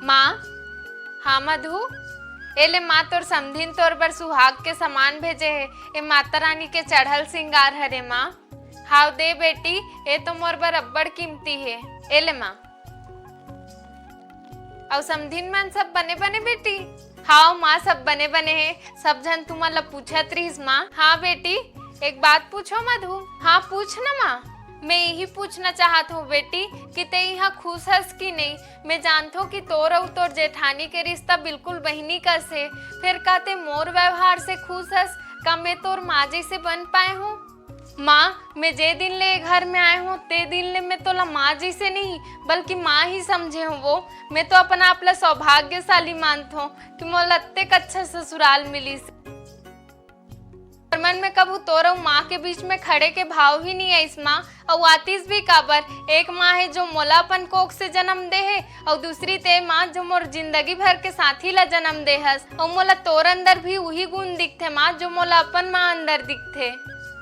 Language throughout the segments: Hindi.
माँ। हाँ मधु। एले माँ तोर समधिन तोर बर सुहाग के सामान भेजे है। ए माता रानी के चढ़ल सिंगार हरे माँ। हाव दे बेटी, ए तो मोर बर अब्बड़ कीमती है। एले माँ। और समधिन मन सब बने बने बेटी? हाँ माँ, सब बने बने हैं। सब जन तुम्हारा पूछत रहीस माँ। हाँ बेटी, एक बात पूछो मधु। हाँ पूछ ना माँ। मैं यही पूछना चाहत हूँ बेटी कि ते यहाँ खुश हस कि नहीं। मैं जानत हूँ कि तोर और तोर जेठानी के रिश्ता बिल्कुल बहनी का से। फिर का ते मोर व्यवहार से खुश हस? का मैं तोर माँ जैसे बन पाए हूँ? माँ, मैं जे दिन ले घर में आए हूँ ते दिन ले मैं तोला माँ जी से नहीं बल्कि माँ ही समझे हूँ। वो मैं तो अपना आपला सौभाग्यशाली मानत हूँ कि मोला अत्ते अच्छा ससुराल मिली। मन में कबू तोर और माँ के बीच में खड़े के भाव ही नहीं है इस माँ। और आतिश भी काबर। एक माँ है जो मोला अपन कोख से जन्म दे है और दूसरी ते माँ जो मोर जिंदगी भर के साथी ला जन्म दे हस। और मोला तोर अंदर भी वही गुण दिखते माँ जो मोला अपन माँ अंदर दिखते।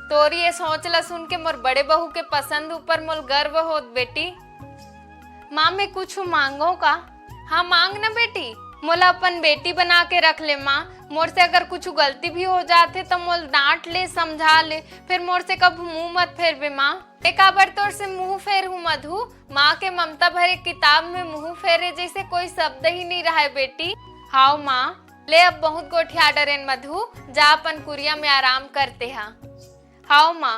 तोरी ये सोच ला सुन के मोर बड़े बहू के पसंद ऊपर मोल गर्व होत बेटी। माँ मैं कुछ मांगो का? हाँ मांग ना बेटी। मोला अपन बेटी बना के रख ले माँ। मोर से अगर कुछ गलती भी हो जाते तो मोल डांट ले, समझा ले। फिर मोर से कब मुंह मत फेर बे माँ। एक आबर तोर से मुंह फेर हूँ मधु। माँ के ममता भरे किताब में मुंह फेरे जैसे कोई शब्द ही नहीं रहा है बेटी। हाँ माँ। ले अब बहुत गोठिया डरेन मधु, जा अपन कुरिया में आराम करते हाँ। हाँ माँ।